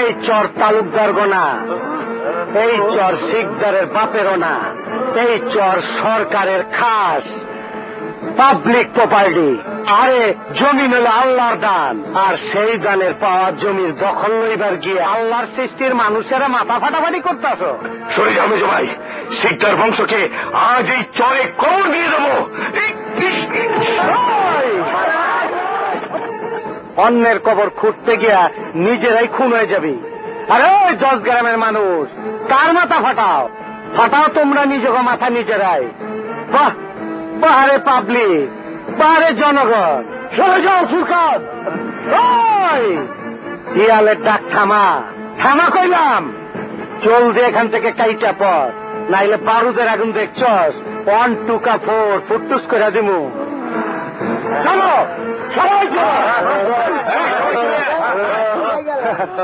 এই চর তালুকদার গোনা, এই চর শিকদারের বাপেরও না, এই চর সরকারের খাস পাবলিক প্রপার্টি। আরে জমিন হলো আল্লাহর দান, আর সেই দানের পাওয়া জমির দখল লইবার গিয়ে আল্লাহর সৃষ্টির মানুষেরা মাথা ফাটাফাটি করতেছ। সরে যাবে ভাই, শিকদার বংশকে আজ এই চরে কবর দিয়ে দেবো। অন্যের কবর খুঁড়তে গিয়া নিজেরাই খুন হয়ে যাবি। আরে ওই 10 গ্রামের মানুষ, কার মাথা ফাটাও? ফাটাও তোমরা নিজেকে মাথা নিজেরাই। বাহ বাহারে পাবলিক, বাহারে জনগণ, সরে যাও সুরকাত। শিয়ালের ডাক থামা, থামা কইলাম। জলদি এখান থেকে কাইটা পর, নাইলে বারুদের আগুন দেখছস 1 2 4 ফুটটুস করে দিমু। চলো সবাই চলো।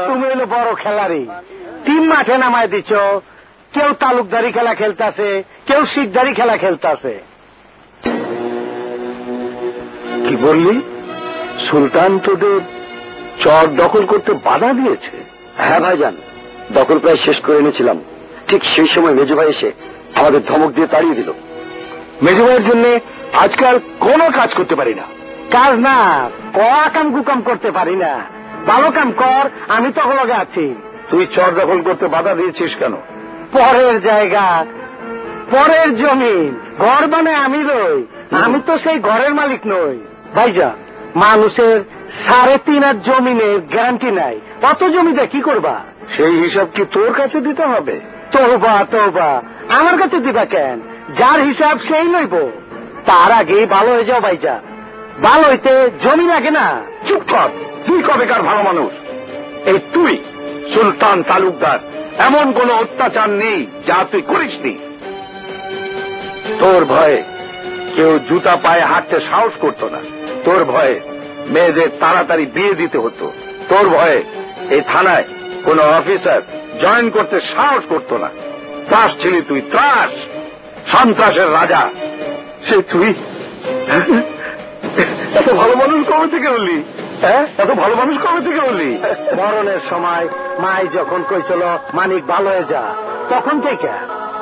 তুমি হলো বড় খেলারি, 3 মাঠে নামায় দিছ। কেউ তালুকদারি খেলা খেলতেছে, কেউ শিকদারি খেলা খেলতেছে। কি বললি? সুলতান তোদের চর দখল করতে বাধা দিয়েছে? হ্যাঁ ভাইজান, দখল প্রায় শেষ করে এনেছিলাম। ঠিক সেই সময় মেজু ভাই এসে আমাদের ধমক দিয়ে তাড়িয়ে দিল। মেজু ভাইয়ের জন্য আজকাল কোনো কাজ করতে পারি না। কাজ না, কাম কুকাম করতে পারি না। ভালো কাম কর, আমি তো লগে আছি। তুই চর দখল করতে বাধা দিয়েছিস কেন? পরের জায়গা, পরের জমিন, ঘর বানায় আমি রই, আমি তো সেই ঘরের মালিক নই। ভাইজান, মানুষের 3.5 জমিনের গ্যারান্টি নাই, অত জমিতে কি করবা? সেই হিসাব কি তোর কাছে দিতে হবে? তোবা তোবা, আমার কাছে দিবা কেন? যার হিসাব সেই লইব। তার আগেই ভালো হয়ে যাও ভাইজান, ভালো হইতে জমি লাগে না। চুপ কর, তুই কবেকার ভালো মানুষ? এই তুই সুলতান তালুকদার, এমন কোন অত্যাচার নেই যা তুই করিসনি। তোর ভয়ে কেউ জুতা পায়ে হাঁটতে সাহস করতো না। তোর ভয়ে মেয়েদের তাড়াতাড়ি বিয়ে দিতে হতো। তোর ভয়ে এই থানায় কোন অফিসার জয়েন করতে সাহস করতো না। ত্রাস ছিলি তুই, ত্রাস, সন্ত্রাসের রাজা। সে তুই এত ভালো মানুষ কবে থেকে হলি? এত ভালো মানুষ কবে থেকে হলি? মরণের সময় মাই যখন কইছিল মানিক ভালো হয়ে যা, তখন থেকে।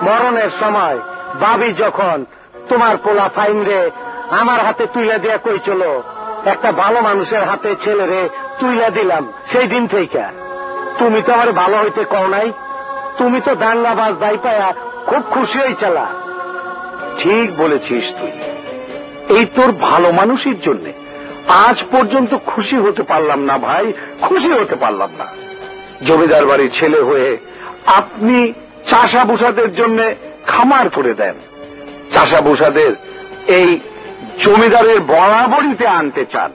মরণের সময় বাবি যখন তোমার পোলা ফাইন রে আমার হাতে তুইলা দিয়া কইছিল একটা ভালো মানুষের হাতে ছেলে রে তুইলা দিলাম, সেই দিন থেকে। তুমি তো আমার ভালো হইতে কও নাই, তুমি তো দাঙ্গাবাজ দাই পায়া খুব খুশি হয়েছিলা। ঠিক বলেছিস তুই। এই তোর ভালো মানুষের জন্য আজ পর্যন্ত খুশি হতে পারলাম না ভাই, খুশি হতে পারলাম না। জমিদার বাড়ির ছেলে হয়ে আপনি চাষা বুসাদের জন্য খামার করে দেন, চাষা বুসাদের এই জমিদারের বরাবরিতে আনতে চান।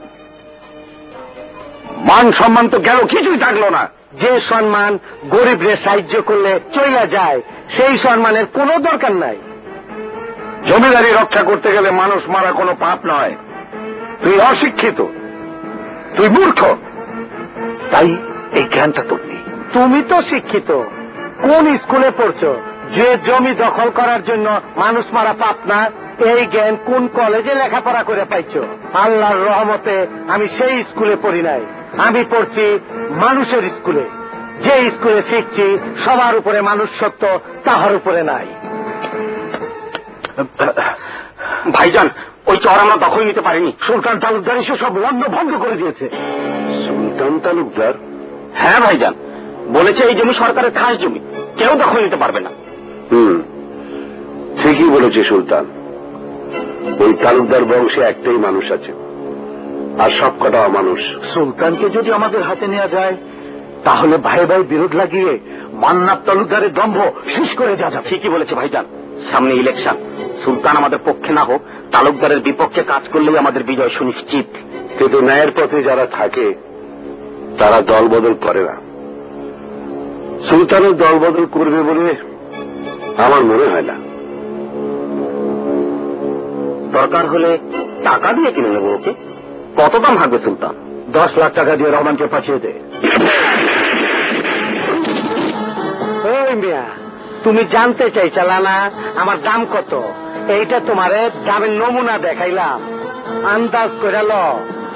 মান সম্মান তো গেল, কিছুই থাকলো না। যে সম্মান গরিবরে সাহায্য করলে চইলা যায়, সেই সম্মানের কোনো দরকার নাই। জমিদারি রক্ষা করতে গেলে মানুষ মারা কোনো পাপ নয়। তুই অশিক্ষিত, তুই মূর্খ, তাই এই জ্ঞানটা তোর নেই। তুমি তো শিক্ষিত, কোন স্কুলে পড়ছো যে জমি দখল করার জন্য মানুষ মারা পাপ না? এই জ্ঞান কোন কলেজে লেখাপড়া করে পাইছো? আল্লাহর রহমতে আমি সেই স্কুলে পড়ি নাই, আমি পড়ছি মানুষের স্কুলে। যে স্কুলে শিখছি সবার উপরে মানুষ সত্য, তাহার উপরে নাই। ভাইজান, ওই চর আমরা দখল নিতে পারিনি। সুলতান তালুকদার এসে সব বন্ধ করে দিয়েছে। সুলতান তালুকদার? হ্যাঁ ভাইজান, বলেছে এই জমি সরকারের খাস জমি, কেউ দখল নিতে পারবে না। ঠিকই বলেছে সুলতান। ওই তালুকদার বংশে একটাই মানুষ আছে, আর সব কটা অমানুষ। সুলতানকে যদি আমাদের হাতে নেওয়া যায়, তাহলে ভাই ভাই বিরোধ লাগিয়ে মান্নাত তালুকদারের দম্ভ শেষ করে যা যাবে। ঠিকই বলেছে ভাইজান, সামনে ইলেকশন, সুলতান আমাদের পক্ষে না হোক, তালুকদারের বিপক্ষে কাজ করলেই আমাদের বিজয় সুনিশ্চিত। কিন্তু ন্যায়ের পথে যারা থাকে তারা দল বদল করে না। সুলতানের দল বদল করবে বলে আমার মনে হয় না। দরকার হলে টাকা দিয়ে কিনে নেবো ওকে। কত দাম থাকবে সুলতান? 10 লাখ টাকা দিয়ে রহমানকে পাঠিয়ে দে। ওই মিয়া, তুমি জানতে চাইছিলা না আমার দাম কত? এইটা তোমারে দামের নমুনা দেখাইলাম, আন্দাজ করে লো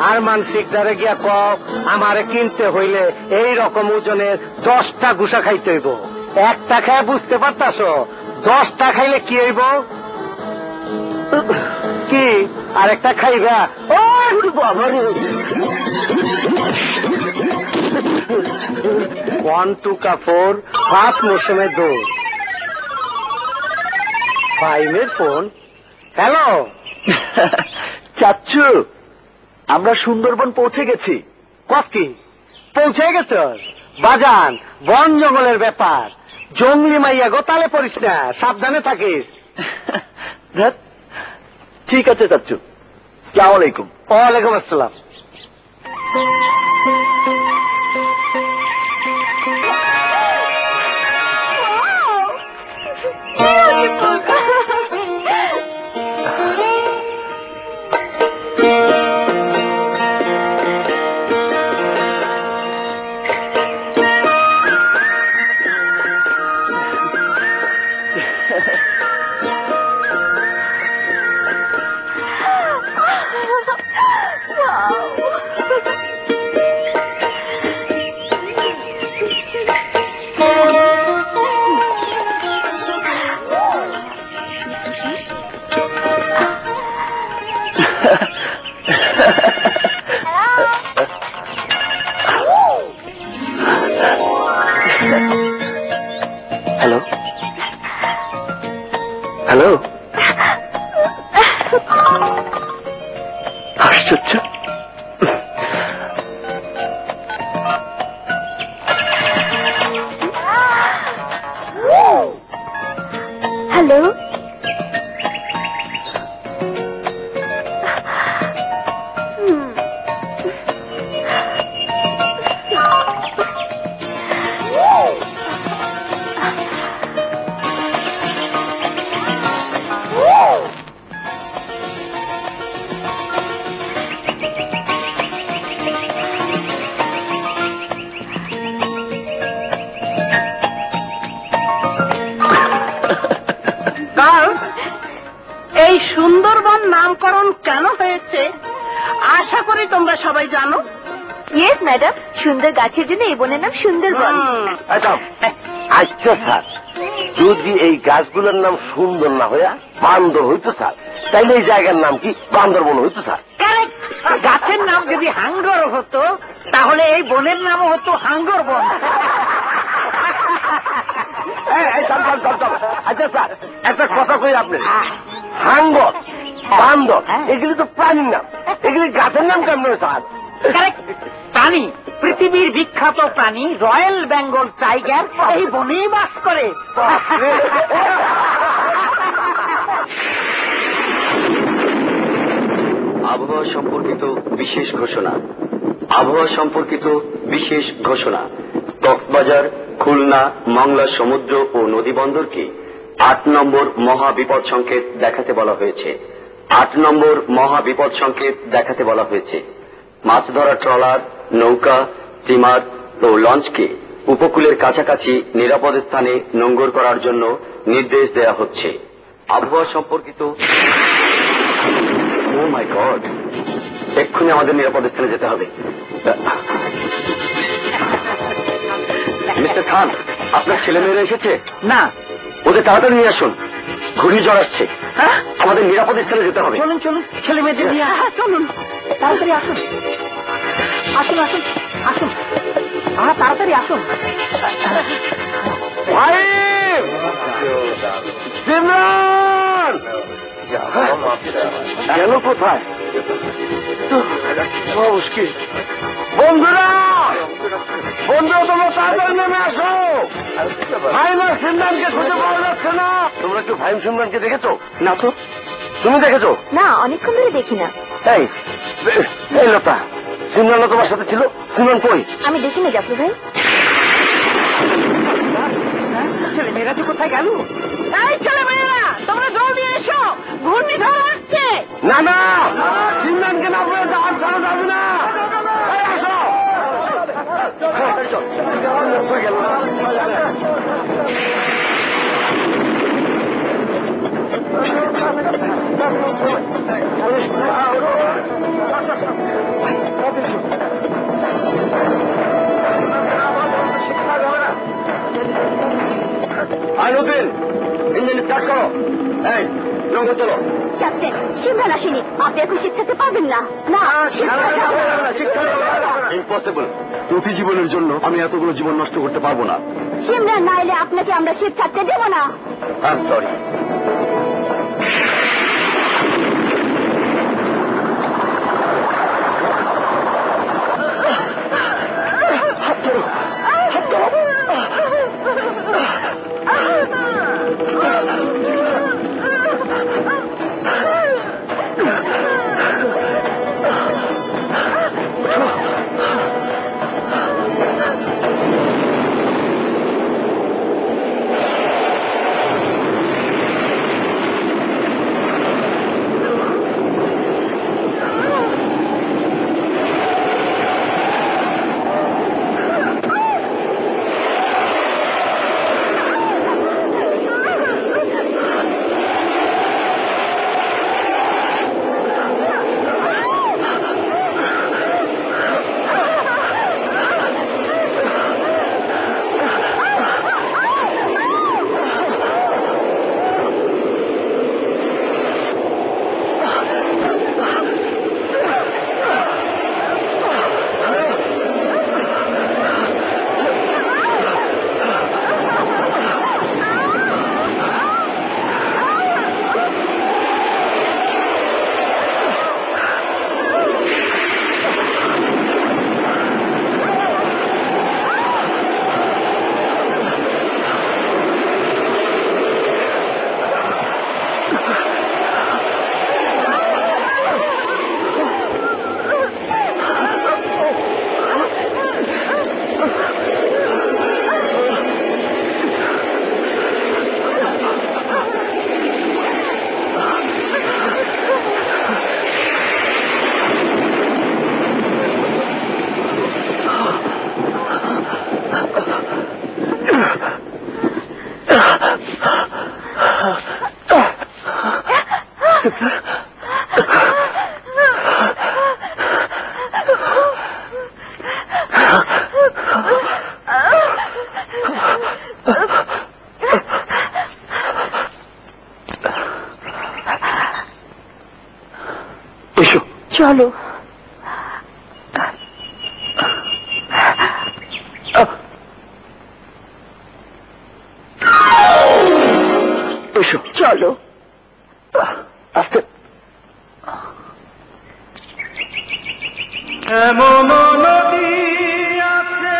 আর মানসিক দ্বারে গিয়া কও আমারে কিনতে হইলে এই রকম ওজনের 10টা গুসা খাইতে হইব। একটা খায় বুঝতে পারতাস, 10টা খাইলে কি হইব? কি আরেকটা খাইবা? ও বাবারে, 1 2 কাপড় 5 মৌসুমে দৌড়। ফাইমের ফোন। হ্যালো চাচ্ছু, আমরা সুন্দরবন পৌঁছে গেছি। কি পৌঁছে গেছ? বাজান, বন জঙ্গলের ব্যাপার, জঙ্গলি মাইয়া গোতালে পড়িস না, সাবধানে থাকিস। ঠিক আছে চাচ্ছু, আসসালামু আলাইকুম। ওয়ালাইকুম আসসালাম। হ্যালো হ্যালো, আশ্চর্য। হ্যালো, এই সুন্দরবন নামকরণ কেন হয়েছে আশা করি তোমরা সবাই জানো। ইয়েস ম্যাডাম, সুন্দর গাছের জন্য এই বনের নাম সুন্দরবন। আচ্ছা স্যার, যদি এই গাছগুলোর নাম সুন্দর না হইয়া বান্দর হইতো স্যার, তাইলে এই জায়গার নাম কি বান্দরবন হইতো স্যার? কারেক্ট। গাছের নাম যদি হাঙ্গর হতো তাহলে এই বনের নামও হতো হাঙ্গর বন। আচ্ছা স্যার, একটা কথা কই, আপনি হাঙ্গর বান্দর এগুলি তো প্রাণীর নাম, এগুলি গাছের নাম কেমন স্যার? কারেক্ট, প্রাণী, পৃথিবীর বিখ্যাত প্রাণী রয়্যাল বেঙ্গল টাইগার এই বনেই বাস করে। আবহাওয়া সম্পর্কিত বিশেষ ঘোষণা। আবহাওয়া সম্পর্কিত বিশেষ ঘোষণা। কক্সবাজার, খুলনা, মংলা সমুদ্র ও নদীবন্দরকে 8 নম্বর মহা বিপদ সংকেত দেখাতে বলা হয়েছে। 8 নম্বর মহা বিপদ সংকেত দেখাতে বলা হয়েছে। মাছ ধরা ট্রলার, নৌকা, স্টিমার ও লঞ্চকে উপকূলের কাছাকাছি নিরাপদ স্থানে নোঙ্গর করার জন্য নির্দেশ দেওয়া হচ্ছে। আবহাওয়া সম্পর্কিত ও মাই গড, এক্ষুনি আমাদের নিরাপদ স্থানে যেতে হবে। মিস্টার খান, আপনার ছেলেমেয়েরা এসেছে? না। ওদের তাড়াতাড়ি নিয়ে আসুন, ঘূর্ণিঝড় আসছে। আমাদের নিরাপদ স্থানে যেতে হবে। চলুন চলুন, ছেলে মেয়েদের নিয়ে চলুন, তাড়াতাড়ি আসুন, আসুন আসুন আসুন, তাড়াতাড়ি আসুন। গেল কোথায়? মুশকিল। বন্ধুরা, বন্ধুরা, তোমরা তাড়াতাড়ি নেমে আসো। ভাইম আর সিমরানকে খুঁজে পাওয়া যাচ্ছে না। তোমরা একটু ভাইম সিমরানকে দেখেছো? না তো। তুমি দেখেছো? না, অনেকক্ষণ ধরে দেখি না। এই এই লতা, সিমরানও তোমার সাথে ছিল? সিমরান কই? আমি দেখিনি জাফর ভাই। ছেলে মেয়েরা তো কোথায় গেল? এই ছেলে মেয়েরা, তোমরা জলদি এসো, ঘূর্ণিঝড় আসছে। না না, সিমরানকে না বলে আর ছাড়া যাবে না। এই আসো। হয়ে গেল। ভাই করো। এই নৌকো চলো। ক্যাপ্টেন, সিমরান আসেনি, আপনি এখন শিক্ষাতে পারবেন না। না, ইম্পসিবল। প্রতি জীবনের জন্য আমি এতগুলো জীবন নষ্ট করতে পারবো না। সিমরান না এলে আপনাকে আমরা শিব থাকতে দেবো না। I am sorry. চলো। এসো। চলো। আস্তে। এমন নদী আছে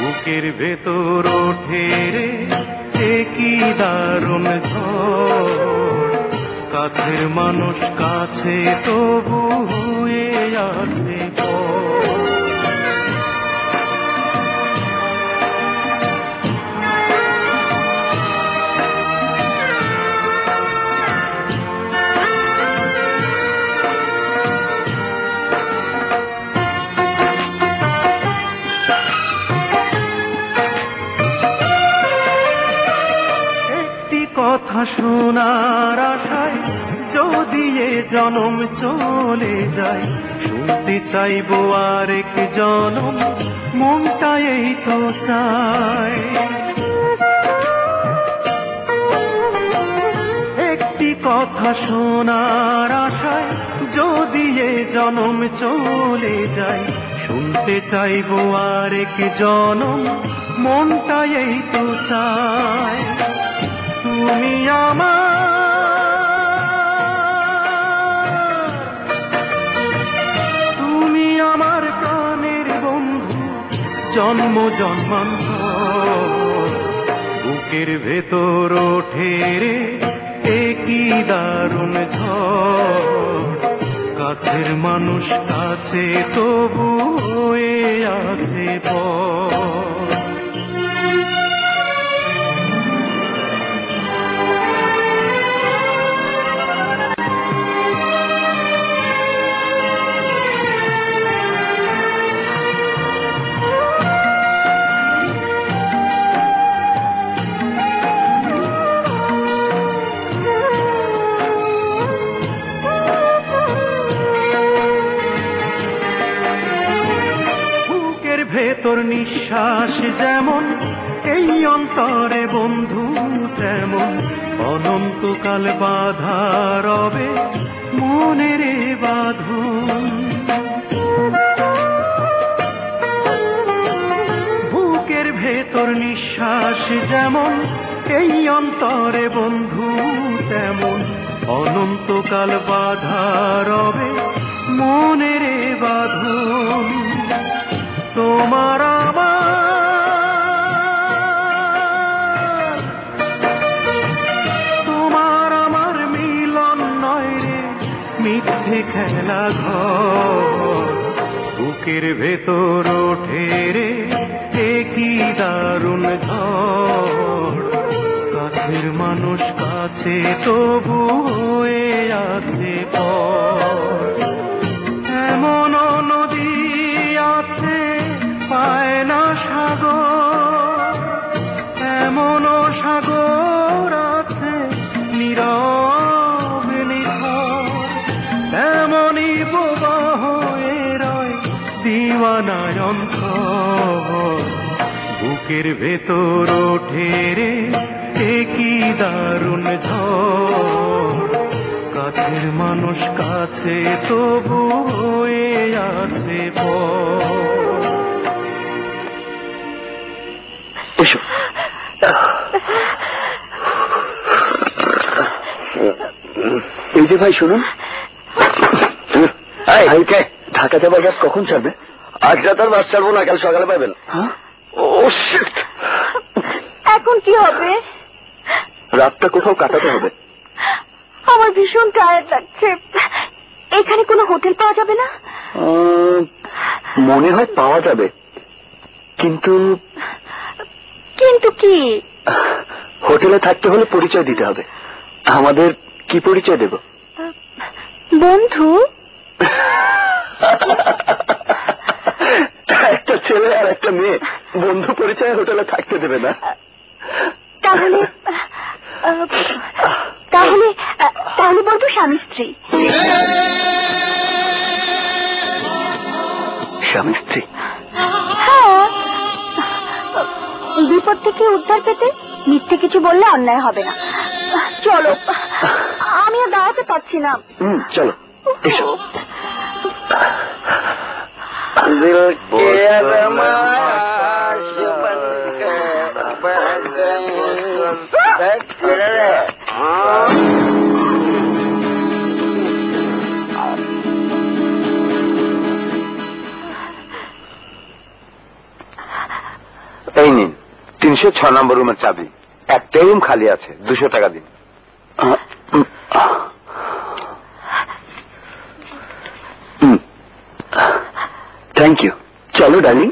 বুকের ভেতর ওঠে রে কি দারুণ ঝড়, কাছের মানুষ কাছে তবু হয়ে আছে কথা শোনার আশায় যদি এ জনম চলে যায়, শুনতে চাইবো আরেক জনম, মনটা এই তো চায়। একটি কথা শোনার আশায় যদি এ জনম চলে যায়, শুনতে চাইবো আরেক জনম, মনটা এই তো চায়। তুমি আমার প্রাণের বন্ধু, জন্ম জন্মান্তর বুকের ভেতর ওঠে রে একই দারুণ ঝড় কাছের মানুষ কাছে তবু হয়ে আছে পর ভেতর নিঃশ্বাস যেমন এই অন্তরে বন্ধু তেমন অনন্তকাল বাধা রবে মনের বাঁধন বুকের ভেতর নিঃশ্বাস যেমন এই অন্তরে বন্ধু তেমন অনন্তকাল বাধা রবে মনের বাঁধন তোমার আমার মিলন নয় রে মিথ্যে খেলা ঘর বুকের ভেতর ওঠে রে একই দারুণ ঝড় কাছের মানুষ কাছে তবু হয়ে আছে পর এমন নদী আছে পায় না সাগর এমন সাগর আছে নীরব নিথর এমনই বোবা হয়ে রয় দিওয়ানার অন্তর বুকের ভেতর ওঠে রে একই দারুণ ঝড় কাছের মানুষ কাছে তবু হয়ে আছে পর এই যে ভাই শুনুন ঢাকা যাবার বাস কখন ছাড়বে? আজ রাত আর বাস ছাড়বো না, কাল সকালে পাবেন। এখন কি হবে? রাতটা কোথাও কাটাতে হবে। আমার ভীষণ টায়ার্ড লাগছে। এখানে কোনো হোটেল পাওয়া যাবে না? মনে হয় পাওয়া যাবে, কিন্তু কিন্তু কি? হোটেলে থাকতে হলে পরিচয় দিতে হবে। আমাদের কি পরিচয় দেব? বন্ধু। একটা ছেলে আর একটা মেয়ে বন্ধু পরিচয় হোটেলে থাকতে দেবে না। তাহলে তাহলে তাহলে বলবো স্বামী স্ত্রী। স্বামী স্ত্রী? হ্যাঁ, বিপদ থেকে উদ্ধার পেতে মিথ্যে কিছু বললে অন্যায় হবে না। চলো, আমি আর দাঁড়াতে পারছি না। চলো এসো। এই নিন 306 নম্বর রুমের চাবি। একটাই রুম খালি আছে, 200 টাকা দিন। Thank you. চলো ডার্লিং।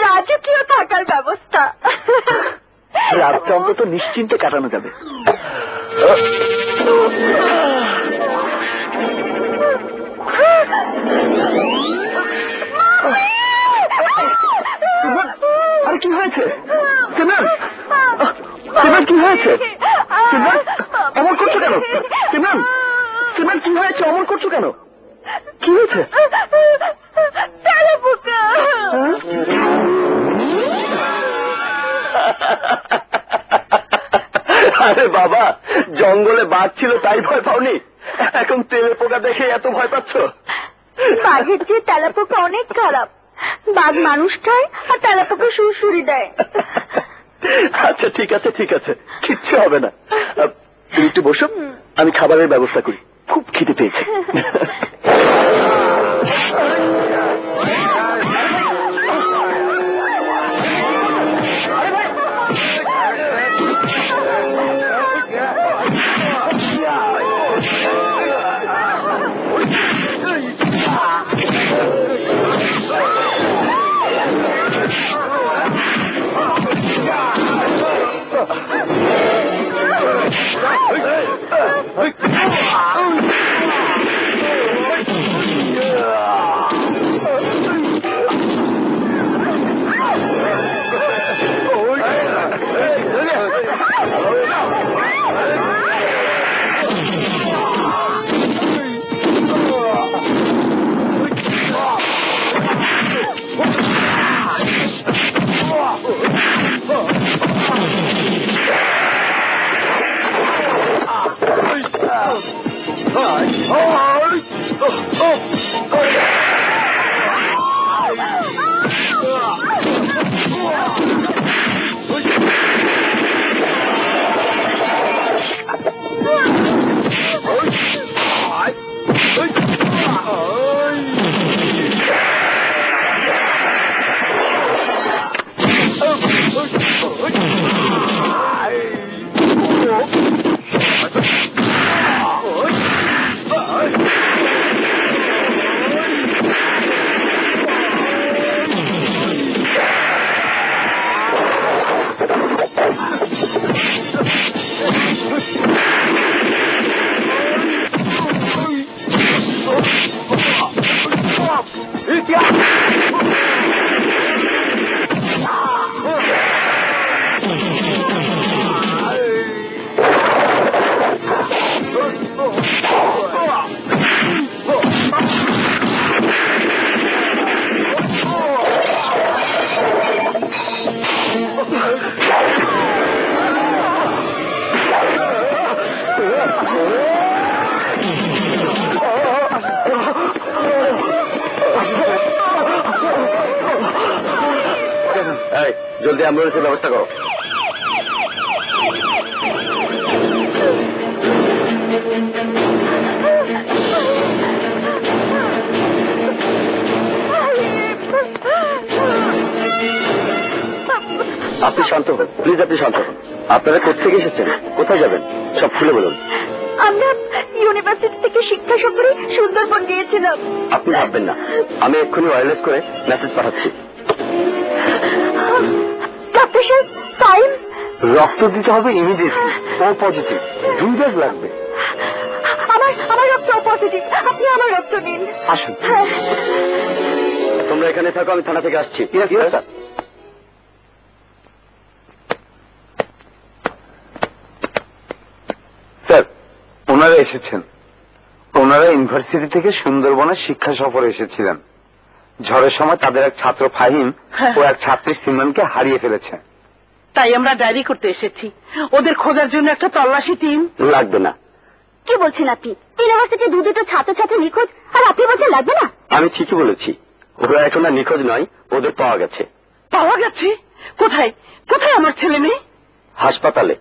রাজকীয় থাকার ব্যবস্থা। রাতটা অন্তত নিশ্চিন্তে কাটানো যাবে। আরে কি হয়েছে সিমরান? সিমরান কি হয়েছে? সিমরান অমর করছো কেন? সিমরান সিমরান কি হয়েছে? অমর করছো কেন? কি হয়েছে? আরে বাবা, জঙ্গলে বাঘ ছিল তাই ভয় পাওনি? এখন তেলে পোকা দেখে এত ভয় পাচ্ছ? বাঘের চেয়ে তেলাপোকা অনেক খারাপ। বাঘ মানুষ খায় আর তেলাপোকা সুরসুরি দেয়। আচ্ছা ঠিক আছে ঠিক আছে, কিচ্ছু হবে না। তুমি একটু বসো, আমি খাবারের ব্যবস্থা করি, খুব খিদে পেয়েছে। জলদি অ্যাম্বুলেন্সের ব্যবস্থা করো। আপনি শান্ত হন প্লিজ, আপনি শান্ত হন। আপনারা কোথেকে এসেছেন, কোথায় যাবেন, সব খুলে বলুন। আমরা ইউনিভার্সিটি থেকে শিক্ষা সফরে সুন্দরবন গিয়েছিলাম। আপনি ভাববেন না, আমি এক্ষুনি ওয়্যারলেস করে মেসেজ পাঠাচ্ছি। ডাক্তার সাহেব, টাইম রক্ত দিতে হবে ইমিডিয়েটলি, ও পজিটিভ, 2 ডোজ লাগবে। আমার রক্ত পজিটিভ, আপনি আমার রক্ত নিন। আসুন। তোমরা এখানে থাকো, আমি থানা থেকে আসছি। স্যার, ওনারা এসেছেন। ওনারা ইউনিভার্সিটি থেকে সুন্দরবনের শিক্ষা সফরে এসেছিলেন। ঝড়ের সময় তাদের এক ছাত্র ফাহিম ও এক ছাত্রী সিমরানকে হারিয়ে ফেলেছে। তাই আমরা ডায়েরি করতে এসেছি, ওদের খোঁজার জন্য একটা তল্লাশি টিম। লাগবে না। কি বলছেন আপনি? ইউনিভার্সিটি দুটো ছাত্রছাত্রী নিখোঁজ আর আপনি বলছেন লাগবে না? আমি ঠিকই বলেছি, ওরা এখন আর নিখোঁজ নয়, ওদের পাওয়া গেছে। পাওয়া গেছে? কোথায় কোথায় আমার ছেলে মেয়ে? হাসপাতালে।